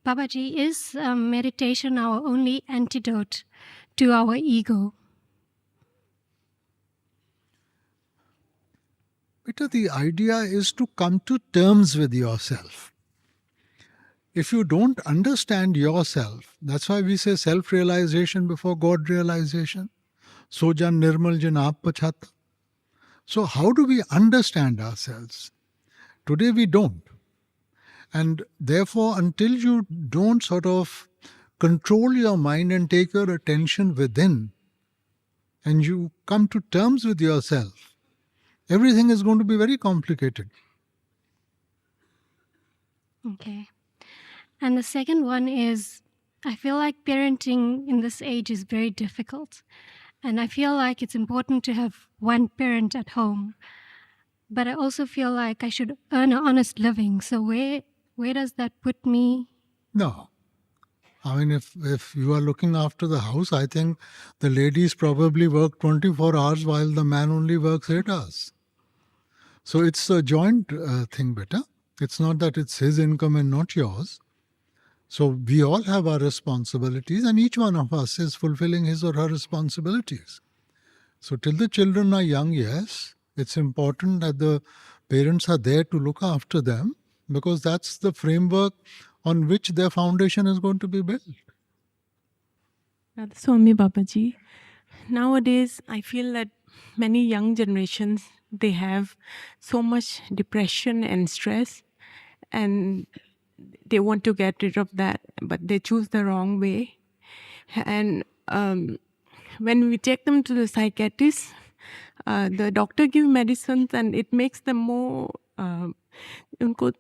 Babaji, is meditation our only antidote to our ego? Beta, the idea is to come to terms with yourself. If you don't understand yourself, that's why we say self-realization before God realization. Sojan nirmal jan aap pachata. So how do we understand ourselves? Today we don't. And therefore, until you don't sort of control your mind and take your attention within, and you come to terms with yourself, everything is going to be very complicated. Okay. And the second one is, I feel like parenting in this age is very difficult. And I feel like it's important to have one parent at home. But I also feel like I should earn an honest living. So where does that put me? No. I mean, if you are looking after the house, I think the ladies probably work 24 hours while the man only works 8 hours. So it's a joint thing, beta. It's not that it's his income and not yours. So we all have our responsibilities, and each one of us is fulfilling his or her responsibilities. So till the children are young, yes, it's important that the parents are there to look after them, because that's the framework on which their foundation is going to be built. Soami Babaji, nowadays I feel that many young generations, they have so much depression and stress, and they want to get rid of that, but they choose the wrong way. And when we take them to the psychiatrist, the doctor gives medicines and it makes them more उनको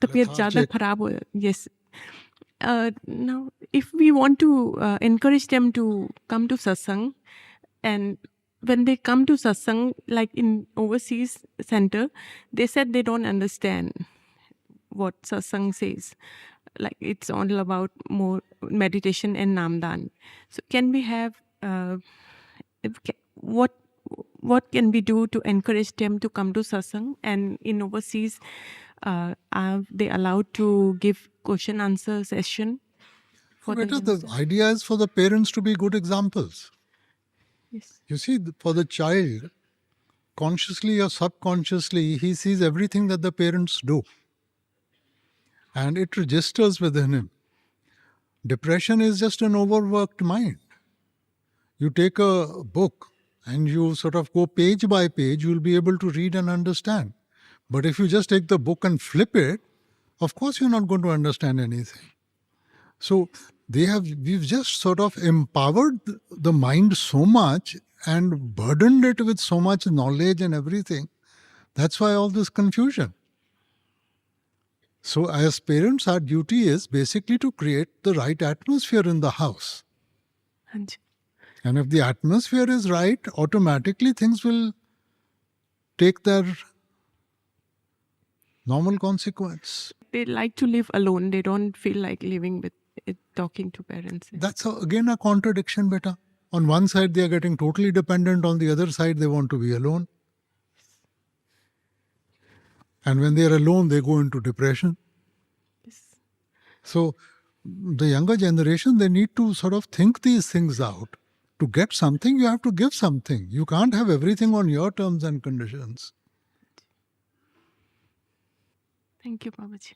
तबीयत ज़्यादा खराब हो. Yes. Now, if we want to encourage them to come to satsang, and when they come to satsang, like in overseas center, they said they don't understand what satsang says. Like it's all about more meditation and namdan. So can we have what can we do to encourage them to come to satsang? And in overseas, are they allowed to give question answer session? The idea is for the parents to be good examples. Yes. You see, for the child, consciously or subconsciously, he sees everything that the parents do. And it registers within him. Depression is just an overworked mind. You take a book and you sort of go page by page, you'll be able to read and understand. But if you just take the book and flip it, of course you're not going to understand anything. So we've just sort of empowered the mind so much and burdened it with so much knowledge and everything. That's why all this confusion. So as parents, our duty is basically to create the right atmosphere in the house. And if the atmosphere is right, automatically things will take their normal consequence. They like to live alone. They don't feel like living with talking to parents. That's again a contradiction, beta. On one side, they are getting totally dependent. On the other side, they want to be alone. And when they are alone, they go into depression. Yes. So the younger generation, they need to sort of think these things out. To get something, you have to give something. You can't have everything on your terms and conditions. Thank you, Babaji.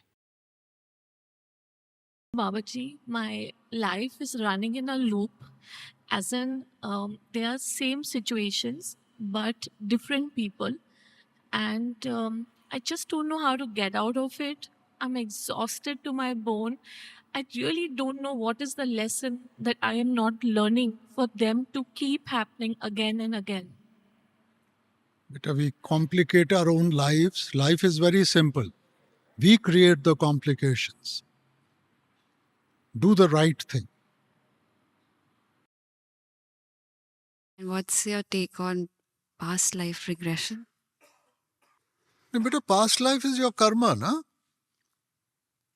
Babaji, my life is running in a loop, as in they are same situations but different people, and I just don't know how to get out of it. I'm exhausted to my bone. I really don't know what is the lesson that I am not learning for them to keep happening again and again. But we complicate our own lives. Life is very simple. We create the complications. Do the right thing. And what's your take on past life regression? But a past life is your karma, na?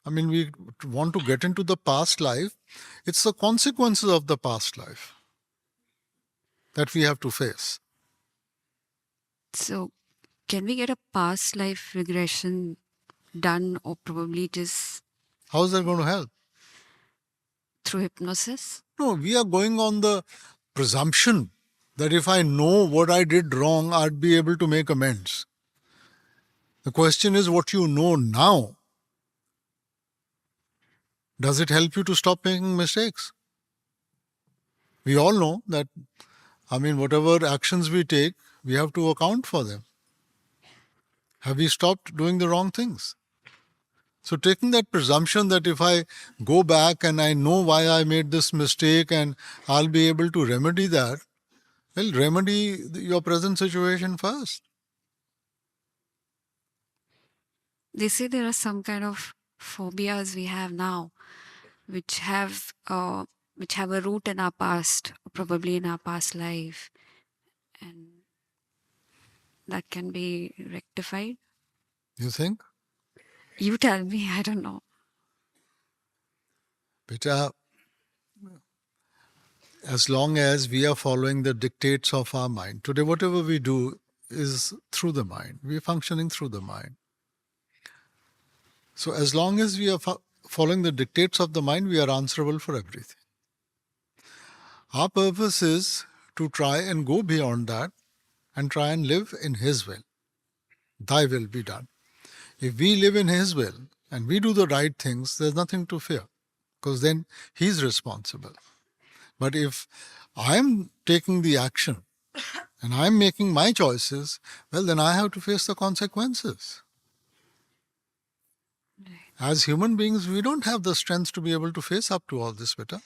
I mean, we want to get into the past life. It's the consequences of the past life that we have to face. So, can we get a past life regression done, or probably just... How is that going to help? through hypnosis? No, we are going on the presumption that if I know what I did wrong, I'd be able to make amends. The question is what you know now. Does it help you to stop making mistakes? We all know that, whatever actions we take, we have to account for them. Have we stopped doing the wrong things? So taking that presumption that if I go back and I know why I made this mistake and I'll be able to remedy that, well, remedy your present situation first. They say there are some kind of phobias we have now, which have a root in our past, probably in our past life, and that can be rectified. You think? You tell me, I don't know. Beta, as long as we are following the dictates of our mind, today whatever we do is through the mind. We are functioning through the mind. So as long as we are following the dictates of the mind, we are answerable for everything. Our purpose is to try and go beyond that and try and live in His will. Thy will be done. If we live in His will and we do the right things, there's nothing to fear, because then He's responsible. But if I'm taking the action and I'm making my choices, well, then I have to face the consequences. As human beings, we don't have the strength to be able to face up to all this, beta.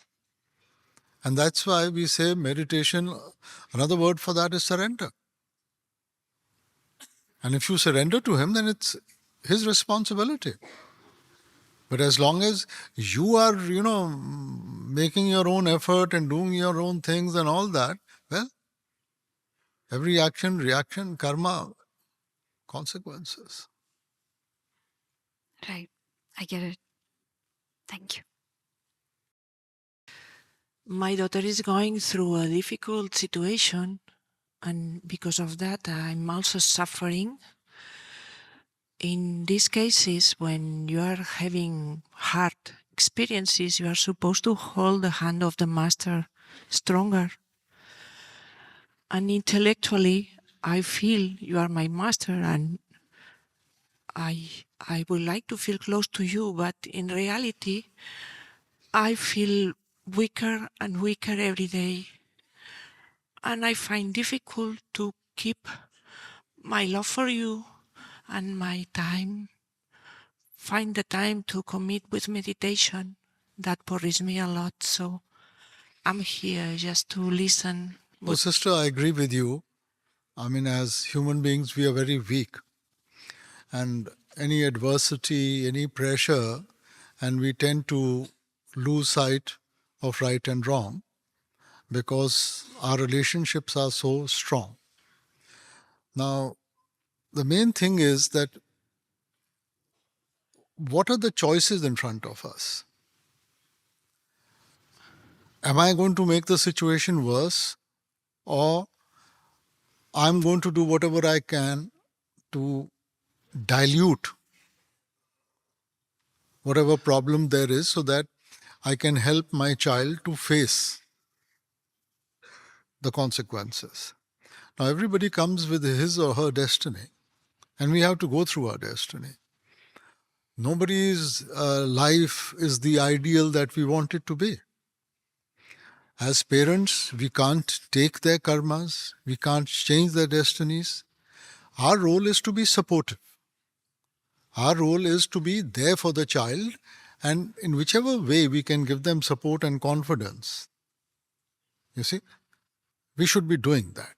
And that's why we say meditation, another word for that is surrender. And if you surrender to Him, then it's His responsibility. But as long as you are, making your own effort and doing your own things and all that, well, every action, reaction, karma, consequences. Right. I get it. Thank you. My daughter is going through a difficult situation, and because of that, I'm also suffering. In these cases, when you are having hard experiences, you are supposed to hold the hand of the master stronger. And intellectually, I feel you are my master, and I would like to feel close to you, but in reality, I feel weaker and weaker every day. And I find difficult to keep my love for you and my time, find the time to commit with meditation. That worries me a lot. So I'm here just to listen. Oh, sister, I agree with you. As human beings, we are very weak. And any adversity, any pressure, and we tend to lose sight of right and wrong because our relationships are so strong. Now, the main thing is that what are the choices in front of us? Am I going to make the situation worse, or I'm going to do whatever I can to dilute whatever problem there is so that I can help my child to face the consequences? Now, everybody comes with his or her destiny, and we have to go through our destiny. Nobody's life is the ideal that we want it to be. As parents, we can't take their karmas, we can't change their destinies. Our role is to be supportive. Our role is to be there for the child, and in whichever way we can give them support and confidence. You see, we should be doing that.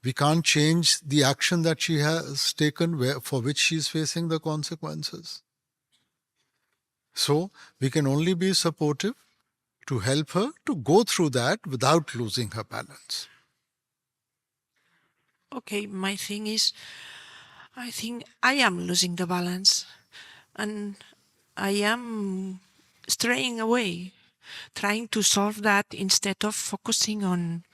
We can't change the action that she has taken for which she is facing the consequences. So, we can only be supportive to help her to go through that without losing her balance. Okay, my thing is, I think I am losing the balance, and I am straying away, trying to solve that instead of focusing on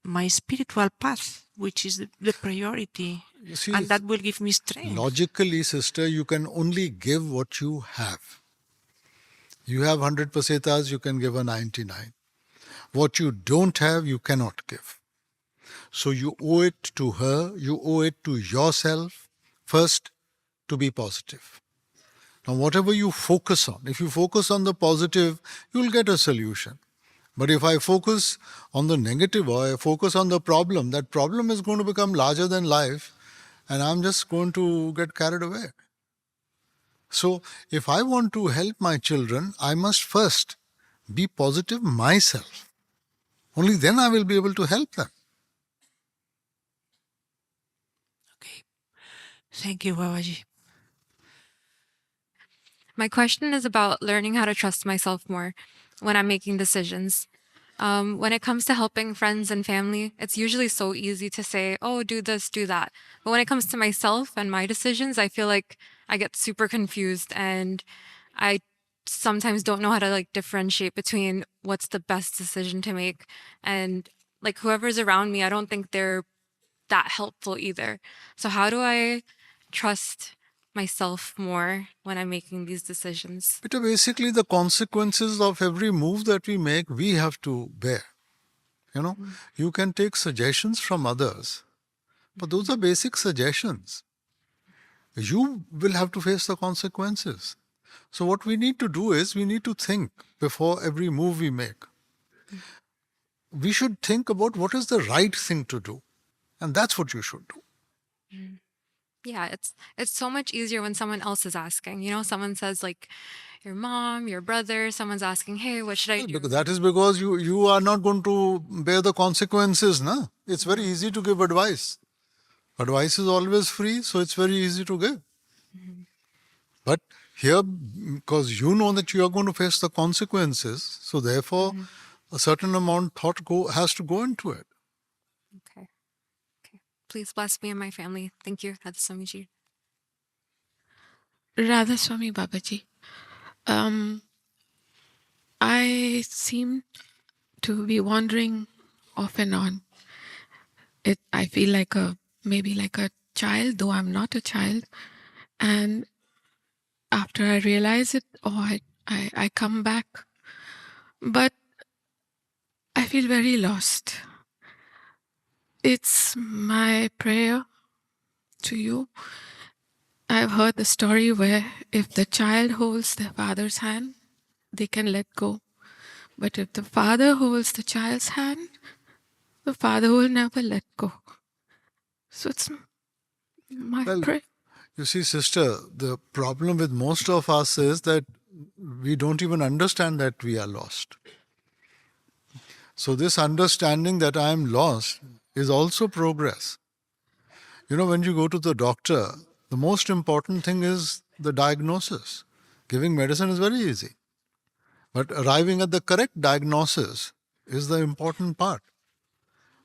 my spiritual path, which is the priority, You see, and that will give me strength. logically, sister, you can only give what you have. You have 100 pesetas, you can give her 99. What you don't have, you cannot give. So you owe it to her, you owe it to yourself, first, to be positive. Now, whatever you focus on, if you focus on the positive, you'll get a solution. But if I focus on the negative or I focus on the problem, that problem is going to become larger than life and I'm just going to get carried away. So, if I want to help my children, I must first be positive myself. Only then I will be able to help them. Okay. Thank you, Babaji. My question is about learning how to trust myself more when I'm making decisions. When it comes to helping friends and family, it's usually so easy to say, oh, do this, do that. But when it comes to myself and my decisions, I feel like I get super confused and I sometimes don't know how to like differentiate between what's the best decision to make. And like whoever's around me, I don't think they're that helpful either. So how do I trust myself more when I'm making these decisions? But basically, the consequences of every move that we make, we have to bear. You can take suggestions from others, but those are basic suggestions. You will have to face the consequences. So what we need to do is we need to think before every move we make. We should think about what is the right thing to do. And that's what you should do. Yeah, it's so much easier when someone else is asking. You know, someone says like your mom, your brother, someone's asking, hey, what should I do? Because that is because you are not going to bear the consequences, na? It's very easy to give advice. Advice is always free, so it's very easy to give. But here, because you know that you are going to face the consequences, so therefore a certain amount thought has to go into it. Okay. Please bless me and my family. Thank you, Radha Swamiji. Radha Swami Babaji. I seem to be wandering off and on. I feel like maybe like a child, though I'm not a child. And after I realize it, I come back. But I feel very lost. It's my prayer to you. I've heard the story where if the child holds their father's hand, they can let go. But if the father holds the child's hand, the father will never let go. So it's my prayer. You see, sister, the problem with most of us is that we don't even understand that we are lost. So this understanding that I am lost is also progress. When you go to the doctor, the most important thing is the diagnosis. Giving medicine is very easy. But arriving at the correct diagnosis is the important part.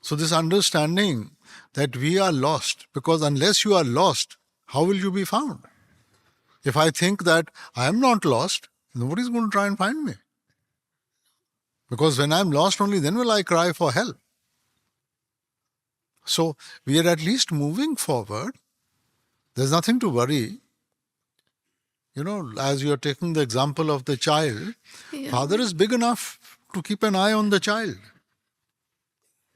So this understanding that we are lost, because unless you are lost, how will you be found? If I think that I am not lost, nobody is going to try and find me. Because when I am lost, only then will I cry for help. So we are at least moving forward. There's nothing to worry. As you're taking the example of the child, father is big enough to keep an eye on the child.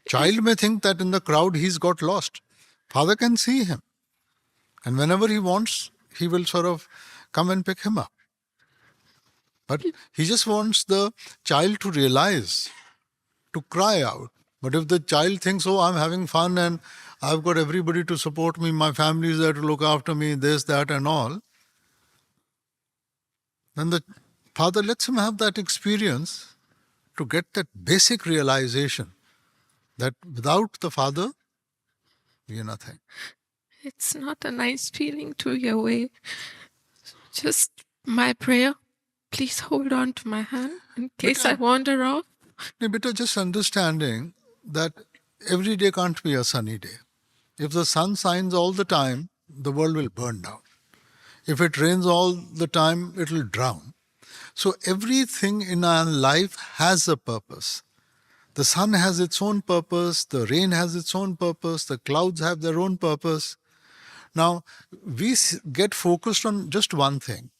Child may think that in the crowd he's got lost. Father can see him. And whenever he wants, he will sort of come and pick him up. But he just wants the child to realize, to cry out. But if the child thinks, oh, I'm having fun and I've got everybody to support me, my family is there to look after me, this, that and all, then the father lets him have that experience to get that basic realization that without the father, we are nothing. It's not a nice feeling to be away. Just my prayer. Please hold on to my hand in case I wander off. But just understanding that every day can't be a sunny day. If the sun shines all the time, the world will burn down. If it rains all the time, it will drown. So everything in our life has a purpose. The sun has its own purpose, the rain has its own purpose, the clouds have their own purpose. Now, we get focused on just one thing.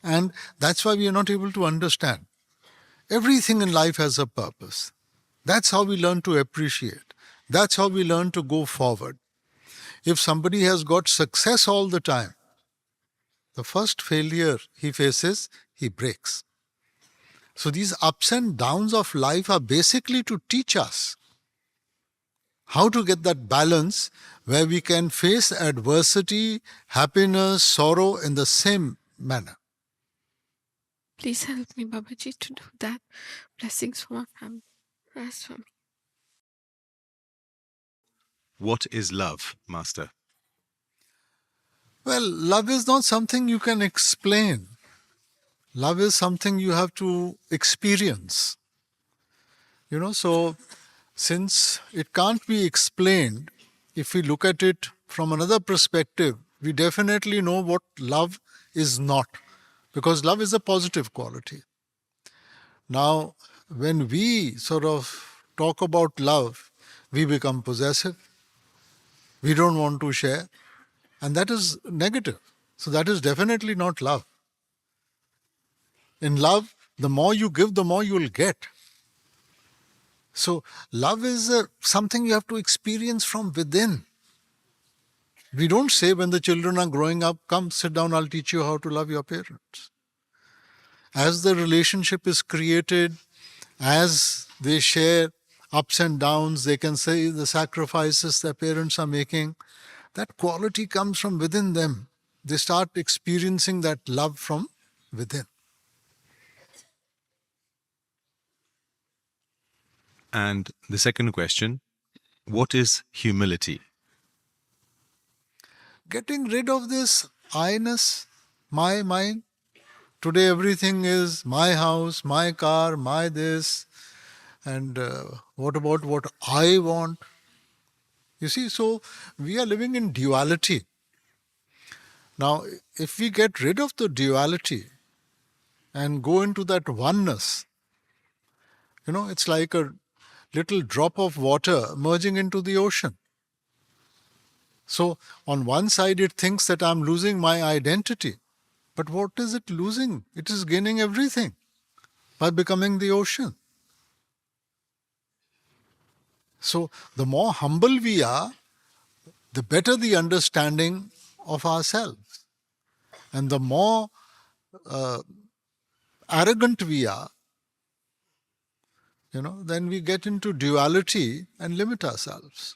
And that's why we are not able to understand. Everything in life has a purpose. That's how we learn to appreciate. That's how we learn to go forward. If somebody has got success all the time, the first failure he faces, he breaks. So these ups and downs of life are basically to teach us how to get that balance where we can face adversity, happiness, sorrow in the same manner. Please help me, Babaji, to do that. Blessings for my family. Rest for me. What is love, Master? Well, love is not something you can explain. Love is something you have to experience. So since it can't be explained, if we look at it from another perspective, we definitely know what love is not, because love is a positive quality. Now, when we sort of talk about love, we become possessive. We don't want to share, and that is negative. So that is definitely not love. In love, the more you give, the more you will get. So love is something you have to experience from within. We don't say when the children are growing up, come sit down, I'll teach you how to love your parents. As the relationship is created, as they share ups and downs, they can say the sacrifices their parents are making, that quality comes from within them. They start experiencing that love from within. And the second question, what is humility? Getting rid of this I-ness, my mind. Today everything is my house, my car, my this, and what about what I want? You see, so we are living in duality. Now, if we get rid of the duality and go into that oneness, it's like a little drop of water merging into the ocean. So on one side it thinks that I'm losing my identity. But what is it losing? It is gaining everything by becoming the ocean. So the more humble we are, the better the understanding of ourselves. And the more arrogant we are, then we get into duality and limit ourselves.